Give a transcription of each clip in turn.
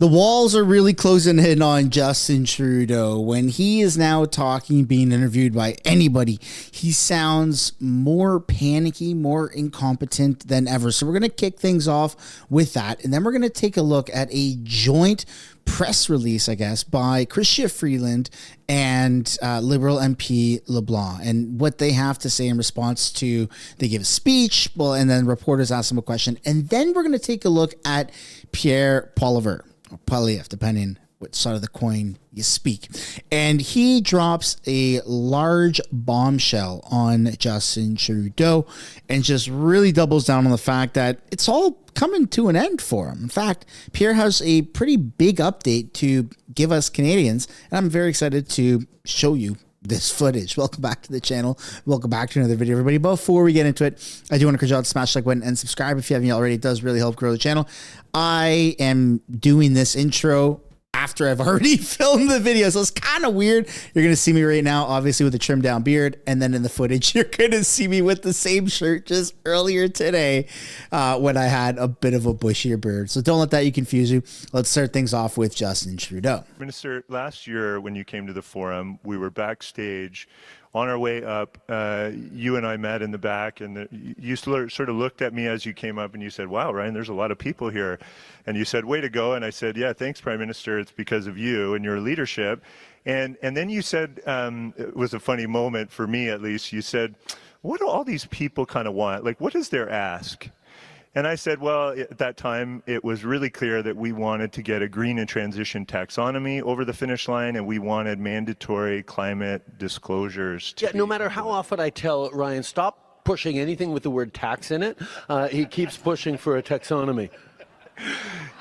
The walls are really closing in on Justin Trudeau. When he is now talking, being interviewed by anybody, he sounds more panicky, more incompetent than ever. So we're going to kick things off with that. And then we're going to take a look at a joint press release, I guess, by Chrystia Freeland and Liberal MP LeBlanc, and what they have to say in response to, they give a speech, well, and then reporters ask them a question. And then we're going to take a look at Pierre Poilievre, or Poilievre, depending which side of the coin you speak. And he drops a large bombshell on Justin Trudeau and just really doubles down on the fact that it's all coming to an end for him. In fact, Pierre has a pretty big update to give us Canadians, and I'm very excited to show you this footage. Welcome back to the channel. Welcome back to another video, everybody. Before we get into it, I do want to encourage you all to smash the like button and subscribe if you haven't already. It does really help grow the channel. I am doing this intro after I've already filmed the video, so it's kind of weird. You're going to see me right now, obviously, with a trimmed down beard, and then in the footage, you're going to see me with the same shirt just earlier today when I had a bit of a bushier beard. So don't let that confuse you. Let's start things off with Justin Trudeau. Minister, last year when you came to the forum, we were backstage. On our way up, you and I met in the back, and you sort of looked at me as you came up, and you said, "Wow, Ryan, there's a lot of people here." And you said, "Way to go." And I said, "Yeah, thanks, Prime Minister. It's because of you and your leadership." And then you said, it was a funny moment for me at least, you said, "What do all these people kind of want? Like, what is their ask?" And I said, well, at that time, it was really clear that we wanted to get a green and transition taxonomy over the finish line, and we wanted mandatory climate disclosures. Yeah, no matter how often I tell Ryan, stop pushing anything with the word tax in it, he keeps pushing for a taxonomy.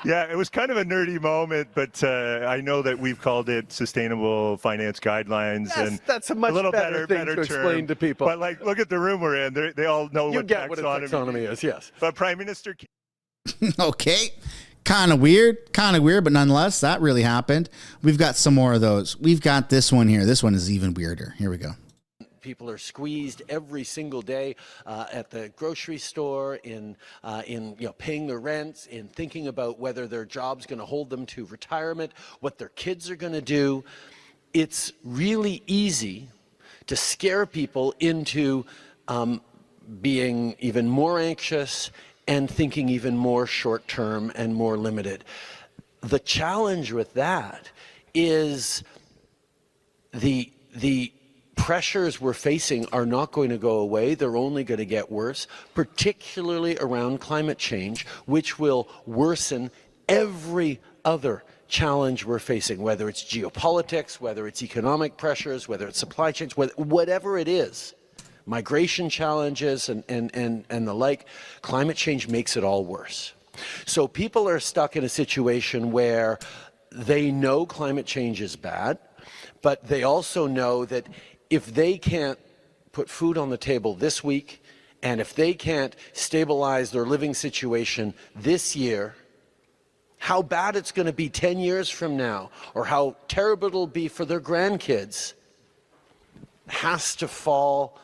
Yeah, it was kind of a nerdy moment, but I know that we've called it sustainable finance guidelines. Yes, and that's a much better thing to explain to people. But like, look at the room we're in. They all know what a taxonomy is, yes. But Prime Minister... Okay. Kind of weird, but nonetheless, that really happened. We've got some more of those. We've got this one here. This one is even weirder. Here we go. People are squeezed every single day at the grocery store, in paying their rents, in thinking about whether their job's going to hold them to retirement, what their kids are going to do. It's really easy to scare people into being even more anxious and thinking even more short-term and more limited. The challenge with that is the pressures we're facing are not going to go away. They're only going to get worse, particularly around climate change, which will worsen every other challenge we're facing, whether it's geopolitics, whether it's economic pressures, whether it's supply chains, whatever it is, migration challenges and the like. Climate change makes it all worse. So people are stuck in a situation where they know climate change is bad, but they also know that if they can't put food on the table this week, and if they can't stabilize their living situation this year, how bad it's going to be 10 years from now, or how terrible it'll be for their grandkids, has to fall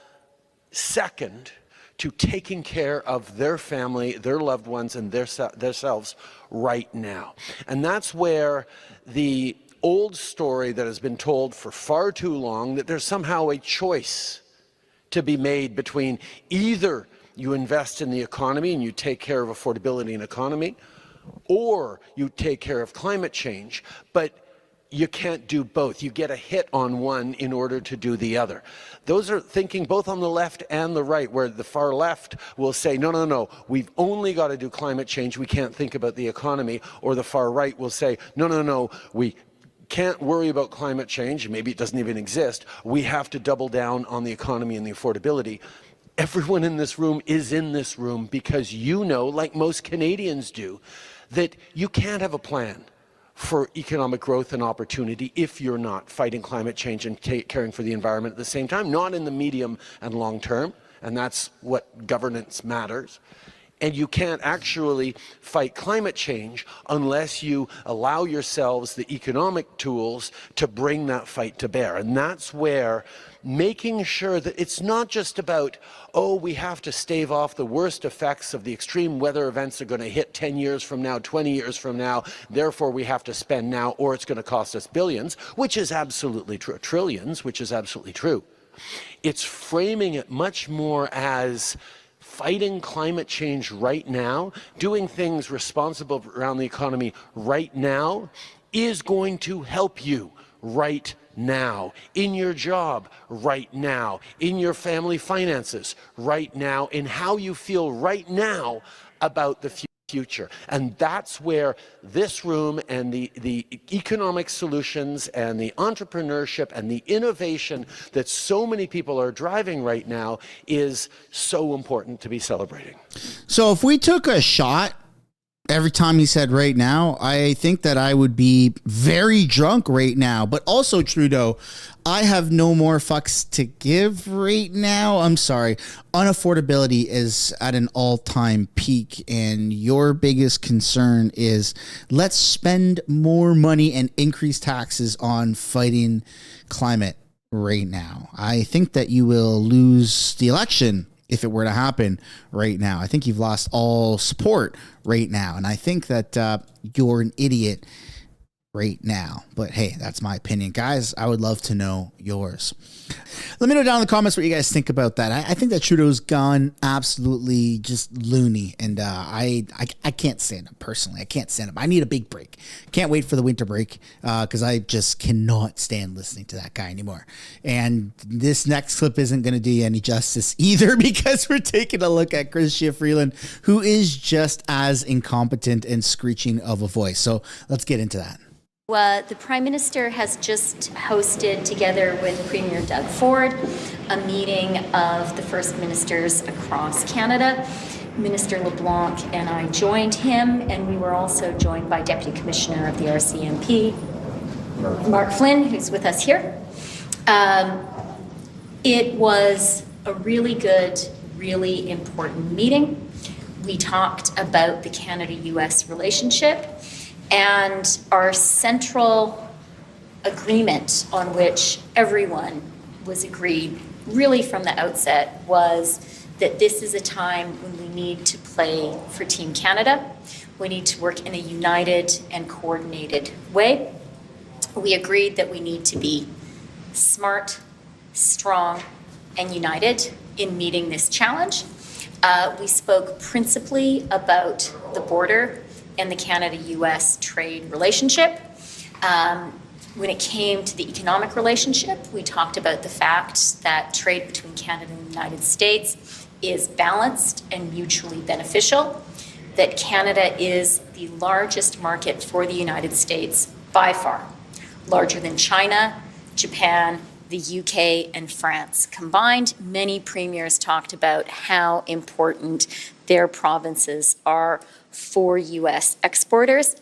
second to taking care of their family, their loved ones, and themselves right now. And that's where the old story that has been told for far too long, that there's somehow a choice to be made between either you invest in the economy and you take care of affordability and economy, or you take care of climate change, but you can't do both. You get a hit on one in order to do the other. Those are thinking both on the left and the right, where the far left will say, no, we've only got to do climate change, we can't think about the economy, or the far right will say, no, we can't worry about climate change, maybe it doesn't even exist, we have to double down on the economy and the affordability. Everyone in this room is in this room because you know, like most Canadians do, that you can't have a plan for economic growth and opportunity if you're not fighting climate change and caring for the environment at the same time, not in the medium and long term, and that's what governance matters. And you can't actually fight climate change unless you allow yourselves the economic tools to bring that fight to bear. And that's where making sure that it's not just about, oh, we have to stave off the worst effects of the extreme weather events that are going to hit 10 years from now, 20 years from now, therefore we have to spend now or it's going to cost us billions, which is absolutely true, trillions, which is absolutely true. It's framing it much more as fighting climate change right now, doing things responsible around the economy right now is going to help you right now, in your job right now, in your family finances right now, in how you feel right now about the future. And that's where this room and the economic solutions and the entrepreneurship and the innovation that so many people are driving right now is so important to be celebrating. So if we took a shot every time he said right now, I think that I would be very drunk right now. But also, Trudeau, I have no more fucks to give right now. I'm sorry. Unaffordability is at an all-time peak, and your biggest concern is let's spend more money and increase taxes on fighting climate right now. I think that you will lose the election if it were to happen right now. I think you've lost all support right now. And I think that you're an idiot right now. But hey, that's my opinion. Guys, I would love to know yours. Let me know down in the comments what you guys think about that. I think that Trudeau's gone absolutely just loony. And I can't stand him personally. I can't stand him. I need a big break. Can't wait for the winter break because I just cannot stand listening to that guy anymore. And this next clip isn't going to do you any justice either because we're taking a look at Chrystia Freeland, who is just as incompetent and screeching of a voice. So let's get into that. The Prime Minister has just hosted, together with Premier Doug Ford, a meeting of the First Ministers across Canada. Minister LeBlanc and I joined him, and we were also joined by Deputy Commissioner of the RCMP, Mark Flynn, who's with us here. It was a really good, really important meeting. We talked about the Canada-US relationship, and our central agreement on which everyone was agreed really from the outset was that this is a time when we need to play for Team Canada. We need to work in a united and coordinated way. We agreed that we need to be smart, strong, and united in meeting this challenge. We spoke principally about the border and the Canada-US trade relationship. When it came to the economic relationship, we talked about the fact that trade between Canada and the United States is balanced and mutually beneficial, that Canada is the largest market for the United States by far, larger than China, Japan, the UK, and France combined. Many premiers talked about how important their provinces are for US exporters.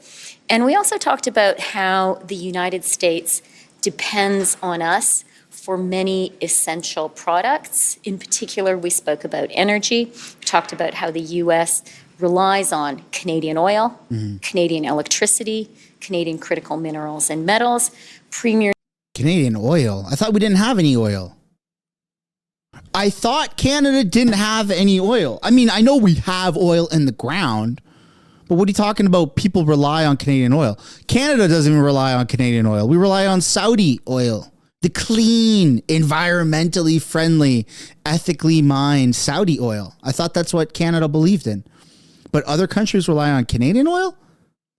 And we also talked about how the United States depends on us for many essential products. In particular, we spoke about energy. We talked about how the US relies on Canadian oil, Canadian electricity, Canadian critical minerals and metals. Premier Canadian oil? I thought we didn't have any oil. I thought Canada didn't have any oil. I mean, I know we have oil in the ground, but what are you talking about? People rely on Canadian oil. Canada doesn't even rely on Canadian oil. We rely on Saudi oil. The clean, environmentally friendly, ethically mined Saudi oil. I thought that's what Canada believed in. But other countries rely on Canadian oil?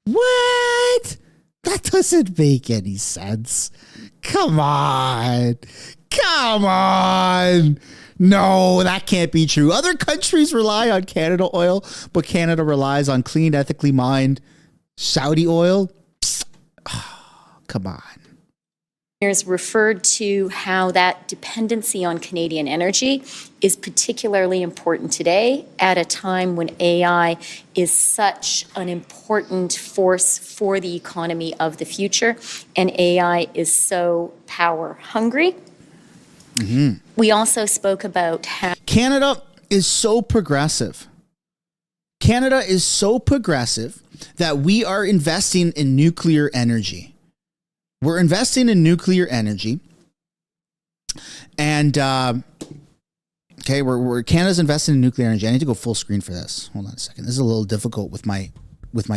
What? That doesn't make any sense. Come on. Come on. No, that can't be true. Other countries rely on Canada oil, but Canada relies on clean, ethically mined Saudi oil. Oh, come on. Referred to how that dependency on Canadian energy is particularly important today at a time when AI is such an important force for the economy of the future, and AI is so power hungry. We also spoke about how Canada is so progressive. Canada is so progressive that we are investing in nuclear energy. We're investing in nuclear energy. And, okay, Canada's investing in nuclear energy. I need to go full screen for this. Hold on a second. This is a little difficult with my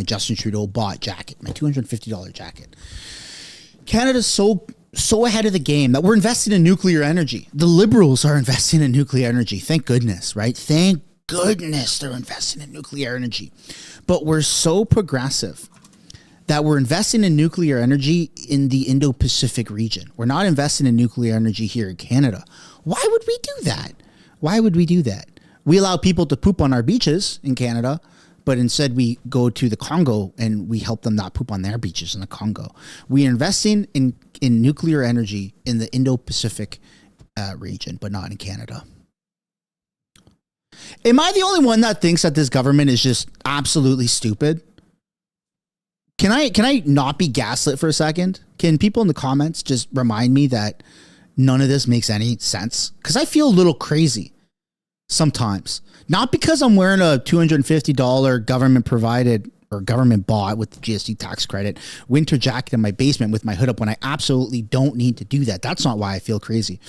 Justin Trudeau bought jacket, my $250 jacket. Canada's so ahead of the game that we're investing in nuclear energy. The Liberals are investing in nuclear energy. Thank goodness, right? Thank goodness they're investing in nuclear energy. But we're so progressive that we're investing in nuclear energy in the Indo-Pacific region. We're not investing in nuclear energy here in Canada. Why would we do that? Why would we do that? We allow people to poop on our beaches in Canada, but instead we go to the Congo and we help them not poop on their beaches in the Congo. We are investing in nuclear energy in the Indo-Pacific region, but not in Canada. Am I the only one that thinks that this government is just absolutely stupid? Can I not be gaslit for a second? Can people in the comments just remind me that none of this makes any sense? Because I feel a little crazy sometimes. Not because I'm wearing a $250 government provided or government bought with the GST tax credit winter jacket in my basement with my hood up when I absolutely don't need to do that. That's not why I feel crazy.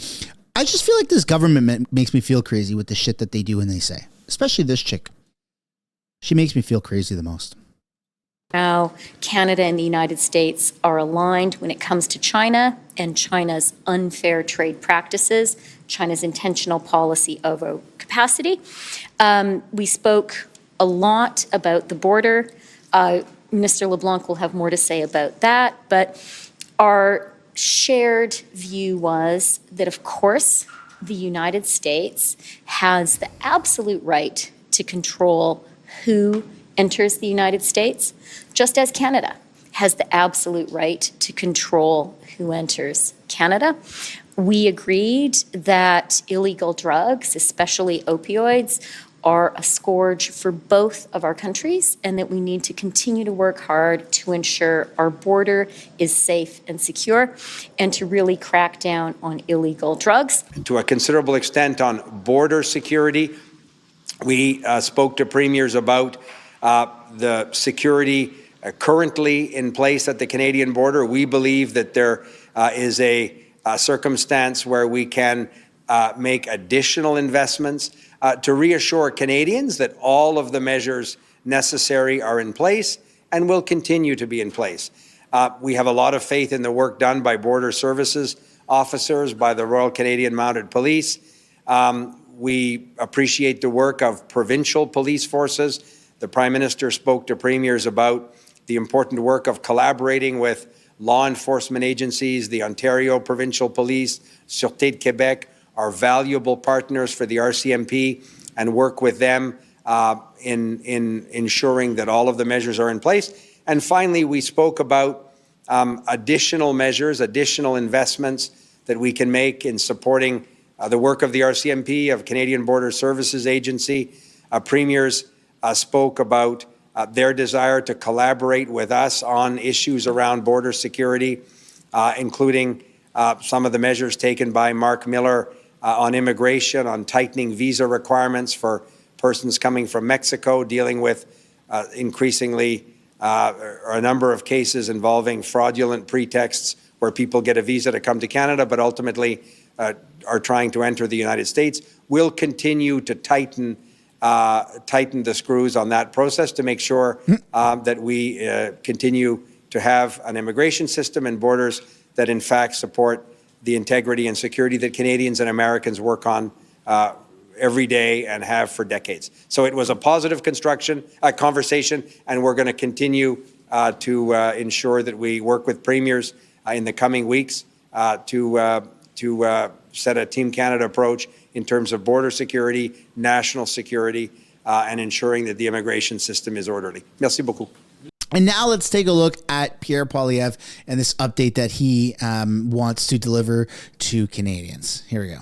I just feel like this government makes me feel crazy with the shit that they do and they say. Especially this chick. She makes me feel crazy the most. Now, Canada and the United States are aligned when it comes to China and China's unfair trade practices, China's intentional policy of overcapacity. We spoke a lot about the border. Minister LeBlanc will have more to say about that, but our shared view was that, of course, the United States has the absolute right to control who enters the United States, just as Canada has the absolute right to control who enters Canada. We agreed that illegal drugs, especially opioids, are a scourge for both of our countries and that we need to continue to work hard to ensure our border is safe and secure and to really crack down on illegal drugs. To a considerable extent on border security, we spoke to premiers about the security currently in place at the Canadian border. We believe that there is a circumstance where we can make additional investments to reassure Canadians that all of the measures necessary are in place and will continue to be in place. We have a lot of faith in the work done by Border Services officers, by the Royal Canadian Mounted Police. We appreciate the work of provincial police forces. The Prime Minister spoke to premiers about the important work of collaborating with law enforcement agencies. The Ontario Provincial Police, Sûreté de Québec, are valuable partners for the RCMP and work with them in ensuring that all of the measures are in place. And finally, we spoke about additional measures, additional investments that we can make in supporting the work of the RCMP, of Canadian Border Services Agency. Premiers spoke about their desire to collaborate with us on issues around border security, including some of the measures taken by Mark Miller on immigration, on tightening visa requirements for persons coming from Mexico, dealing with increasingly a number of cases involving fraudulent pretexts where people get a visa to come to Canada but ultimately are trying to enter the United States. We'll continue to tighten the screws on that process to make sure that we continue to have an immigration system and borders that in fact support the integrity and security that Canadians and Americans work on every day and have for decades. So it was a positive conversation, and we're going to continue to ensure that we work with premiers in the coming weeks to set a Team Canada approach in terms of border security, national security, and ensuring that the immigration system is orderly. Merci beaucoup. And now let's take a look at Pierre Poilievre and this update that he wants to deliver to Canadians. Here we go.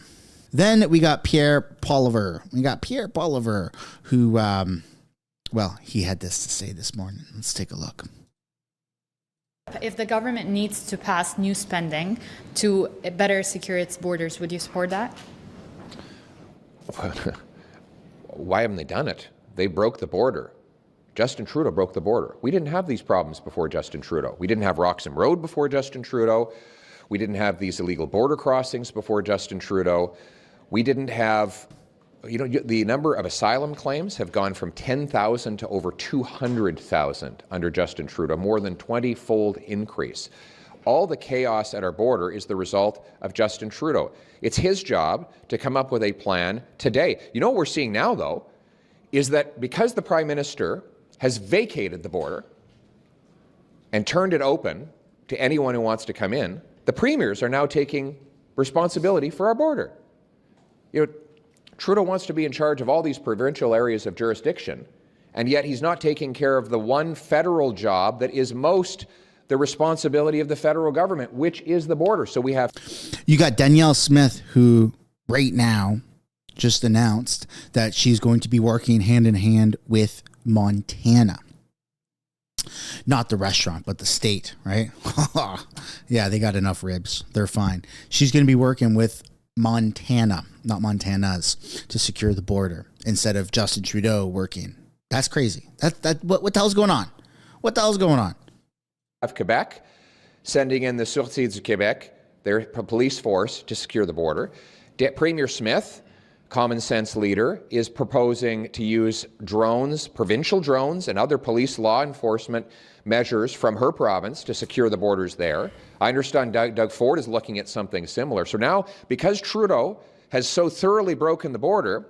Then we got Pierre Poilievre. Who, well, he had this to say this morning. Let's take a look. If the government needs to pass new spending to better secure its borders, would you support that? Why haven't they done it? They broke the border. Justin Trudeau broke the border. We didn't have these problems before Justin Trudeau. We didn't have Roxham Road before Justin Trudeau. We didn't have these illegal border crossings before Justin Trudeau. We didn't have, the number of asylum claims have gone from 10,000 to over 200,000 under Justin Trudeau, more than 20-fold increase. All the chaos at our border is the result of Justin Trudeau. It's his job to come up with a plan today. You know what we're seeing now, though, is that because the Prime Minister has vacated the border and turned it open to anyone who wants to come in, the premiers are now taking responsibility for our border. Trudeau wants to be in charge of all these provincial areas of jurisdiction, and yet he's not taking care of the one federal job that is most the responsibility of the federal government, which is the border. So you got Danielle Smith, who right now just announced that she's going to be working hand in hand with Montana. Not the restaurant, but the state, right? Yeah, they got enough ribs. They're fine. She's going to be working with Montana, not Montana's, to secure the border instead of Justin Trudeau working. That's crazy. What the hell's going on? What the hell's going on? Of Quebec, sending in the Sûreté du Québec, their police force, to secure the border. Premier Smith, common sense leader, is proposing to use drones, provincial drones, and other police law enforcement measures from her province to secure the borders there. I understand Doug Ford is looking at something similar. So now, because Trudeau has so thoroughly broken the border,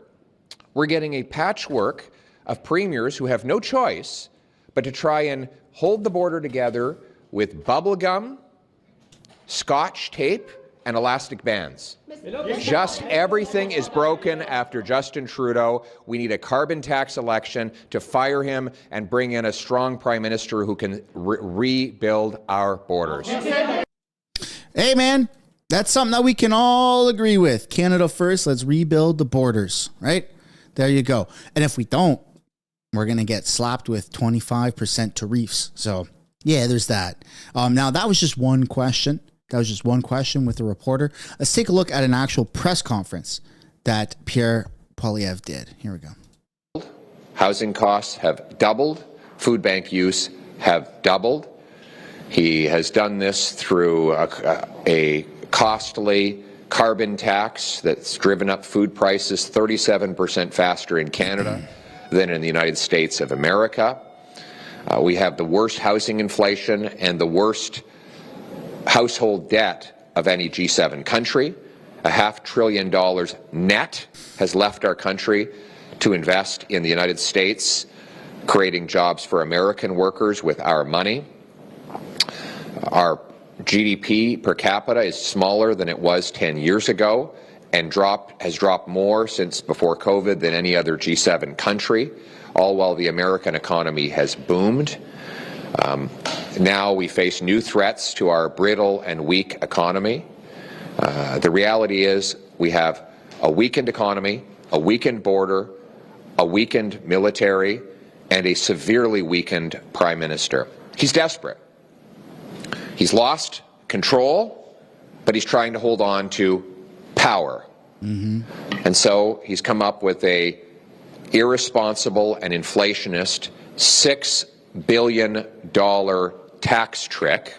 we're getting a patchwork of premiers who have no choice but to try and hold the border together with bubble gum, scotch tape, and elastic bands. Just everything is broken after Justin Trudeau. We need a carbon tax election to fire him and bring in a strong prime minister who can rebuild our borders. Hey, man, that's something that we can all agree with. Canada first. Let's rebuild the borders, right? There you go. And if we don't, we're going to get slapped with 25% tariffs. So, yeah, there's that. Now, that was just one question. That was just one question with the reporter. Let's take a look at an actual press conference that Pierre Poilievre did. Here we go. Housing costs have doubled. Food bank use have doubled. He has done this through a costly carbon tax that's driven up food prices 37% faster in Canada than in the United States of America. We have the worst housing inflation and the worst household debt of any G7 country. $500 billion net has left our country to invest in the United States, creating jobs for American workers with our money. Our GDP per capita is smaller than it was 10 years ago and has dropped more since before COVID than any other G7 country, all while the American economy has boomed. Now we face new threats to our brittle and weak economy. The reality is we have a weakened economy, a weakened border, a weakened military, and a severely weakened prime minister. He's desperate. He's lost control, but he's trying to hold on to power. And so he's come up with a irresponsible and inflationist $6 billion tax trick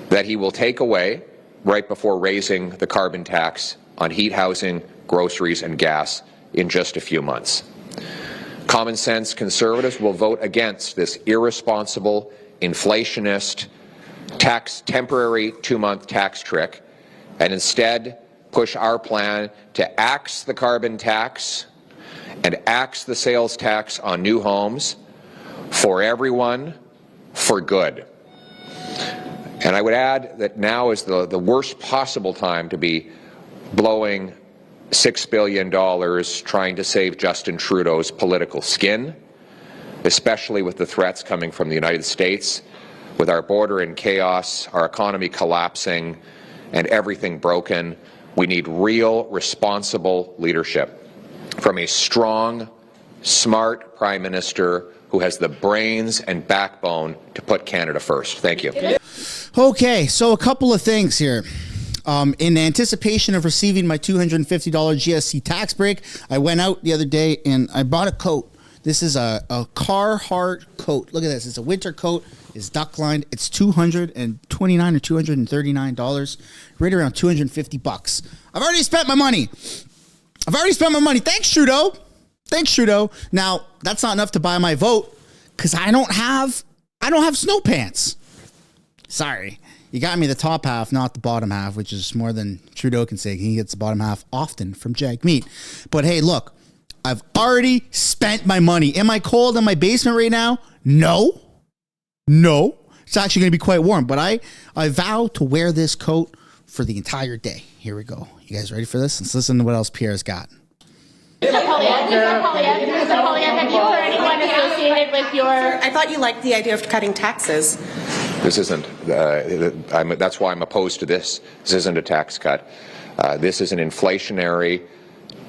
that he will take away right before raising the carbon tax on heat, housing, groceries, and gas in just a few months. Common sense Conservatives will vote against this irresponsible, inflationist, temporary 2-month tax trick, and instead push our plan to axe the carbon tax and axe the sales tax on new homes for everyone, for good. And I would add that now is the worst possible time to be blowing $6 billion trying to save Justin Trudeau's political skin, especially with the threats coming from the United States, with our border in chaos, our economy collapsing, and everything broken. We need real, responsible leadership from a strong, smart Prime Minister who has the brains and backbone to put Canada first. Thank you. Okay, so a couple of things here. In anticipation of receiving my $250 GST tax break, I went out the other day and I bought a coat This is a Carhartt coat. Look at this. It's a winter coat. It's duck lined. It's $229 or $239. Right around $250. I've already spent my money. Thanks, Trudeau. Now, that's not enough to buy my vote because I don't have snow pants. Sorry. You got me the top half, not the bottom half, which is more than Trudeau can say. He gets the bottom half often from Jag Meat. But hey, look, I've already spent my money. Am I cold in my basement right now? No. It's actually going to be quite warm, but I vow to wear this coat for the entire day. Here we go. You guys ready for this? Let's listen to what else Pierre's got. Mr. Poilievre, have you or anyone associated with your... I thought you liked the idea of cutting taxes. This isn't, that's why I'm opposed to this. This isn't a tax cut. This is an inflationary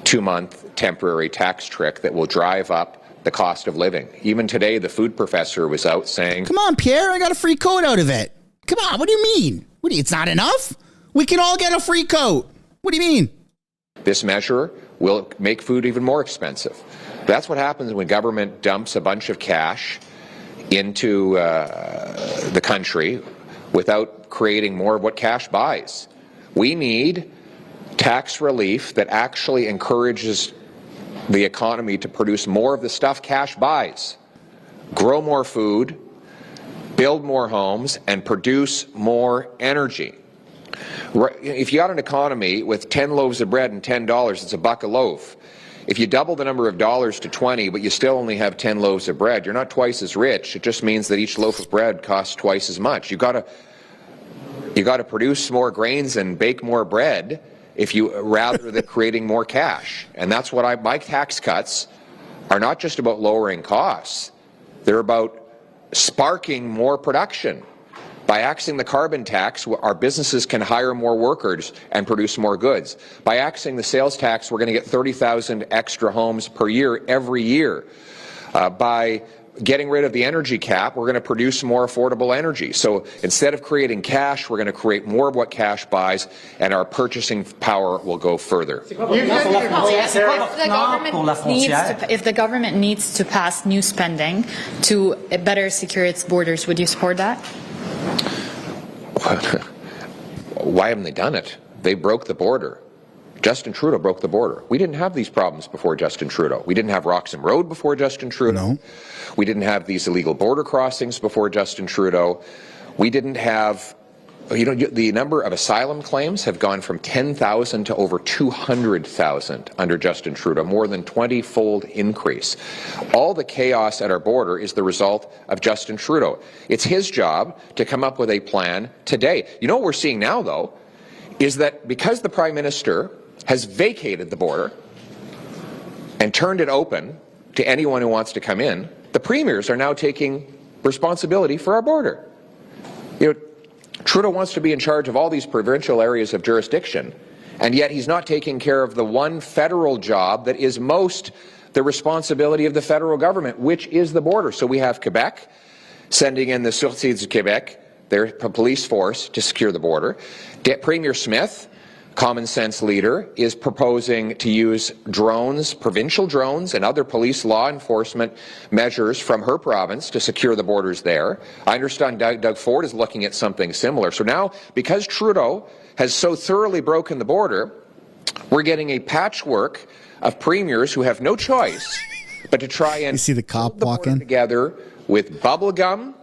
2-month temporary tax trick that will drive up the cost of living. Even today, the food professor was out saying... Come on, Pierre, I got a free coat out of it. Come on, what do you mean? It's not enough? We can all get a free coat. What do you mean? This measure will make food even more expensive. That's what happens when government dumps a bunch of cash into the country without creating more of what cash buys. We need tax relief that actually encourages the economy to produce more of the stuff cash buys, grow more food, build more homes, and produce more energy. If you got an economy with 10 loaves of bread and $10, it's $1 a loaf. If you double the number of dollars to 20, but you still only have 10 loaves of bread, you're not twice as rich. It just means that each loaf of bread costs twice as much. You got to produce more grains and bake more bread rather than creating more cash. And that's what my tax cuts are not just about lowering costs. They're about sparking more production. By axing the carbon tax, our businesses can hire more workers and produce more goods. By axing the sales tax, we're going to get 30,000 extra homes per year every year. By getting rid of the energy cap, we're going to produce more affordable energy. So instead of creating cash, we're going to create more of what cash buys, and our purchasing power will go further. If the government needs to pass new spending to better secure its borders, would you support that? Why haven't they done it? They broke the border. Justin Trudeau broke the border. We didn't have these problems before Justin Trudeau. We didn't have Roxham Road before Justin Trudeau. No. We didn't have these illegal border crossings before Justin Trudeau. We didn't have, the number of asylum claims have gone from 10,000 to over 200,000 under Justin Trudeau, more than 20-fold increase. All the chaos at our border is the result of Justin Trudeau. It's his job to come up with a plan today. You know what we're seeing now, though, is that because the Prime Minister has vacated the border and turned it open to anyone who wants to come in, the premiers are now taking responsibility for our border. Trudeau wants to be in charge of all these provincial areas of jurisdiction, and yet he's not taking care of the one federal job that is most the responsibility of the federal government, which is the border. So we have Quebec sending in the Sûreté du Québec, their police force, to secure the border. Premier Smith, common sense leader, is proposing to use drones, provincial drones, and other police law enforcement measures from her province to secure the borders there. I understand Doug Ford is looking at something similar. So now, because Trudeau has so thoroughly broken the border, we're getting a patchwork of premiers who have no choice but to try and you see the cop walking together with bubble gum,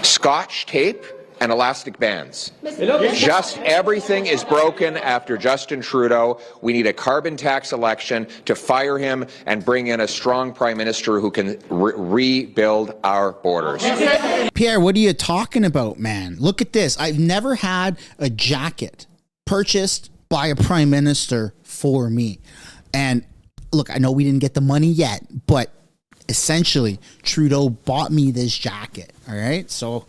scotch tape, and elastic bands. Just everything is broken after Justin Trudeau. We need a carbon tax election to fire him and bring in a strong prime minister who can rebuild our borders. Pierre, what are you talking about, man? Look at this. I've never had a jacket purchased by a prime minister for me. And look, I know we didn't get the money yet, but essentially Trudeau bought me this jacket. All right. So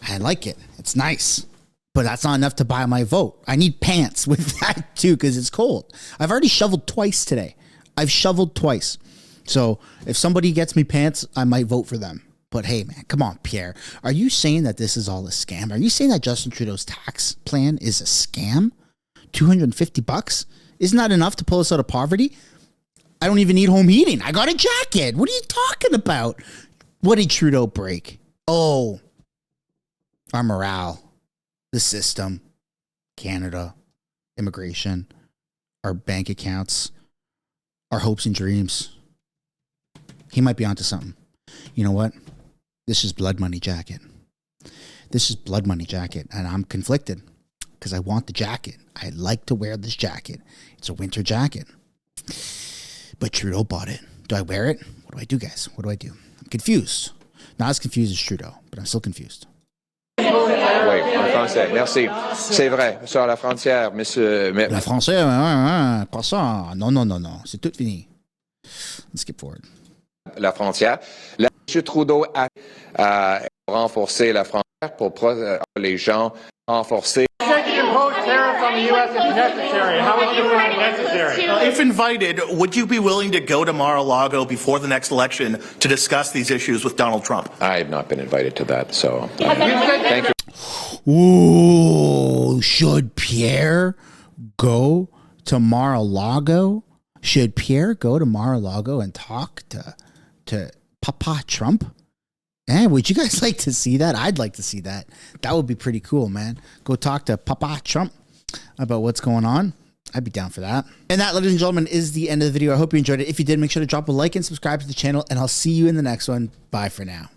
I like it. It's nice, but that's not enough to buy my vote. I need pants with that too, because it's cold. I've already shoveled twice today. I've shoveled twice. So if somebody gets me pants, I might vote for them. But hey, man, come on, Pierre. Are you saying that this is all a scam? Are you saying that Justin Trudeau's tax plan is a scam? $250? Isn't that enough to pull us out of poverty? I don't even need home heating. I got a jacket. What are you talking about? What did Trudeau break? Oh, our morale, the system, Canada, immigration, our bank accounts, our hopes and dreams. He might be onto something. You know what? This is blood money jacket. This is blood money jacket. And I'm conflicted because I want the jacket. I like to wear this jacket. It's a winter jacket. But Trudeau bought it. Do I wear it? What do I do, guys? What do I do? I'm confused. Not as confused as Trudeau, but I'm still confused. Oui, en français. Merci. C'est vrai. Sur la frontière, monsieur. La français, pas ça. Non, non, non, non. C'est tout fini. Let's skip forward. La frontière. M. Trudeau a renforcé la frontière pour les gens renforcer. If invited, would you be willing to go to Mar-a-Lago before the next election to discuss these issues with Donald Trump? I have not been invited to that, so thank you. Ooh, should Pierre go to Mar-a-Lago? Should Pierre go to Mar-a-Lago and talk to Papa Trump? Would you guys like to see that? I'd like to see that. That would be pretty cool, man. Go talk to Papa Trump about what's going on. I'd be down for that. And that, ladies and gentlemen, is the end of the video. I hope you enjoyed it. If you did, make sure to drop a like and subscribe to the channel, and I'll see you in the next one. Bye for now.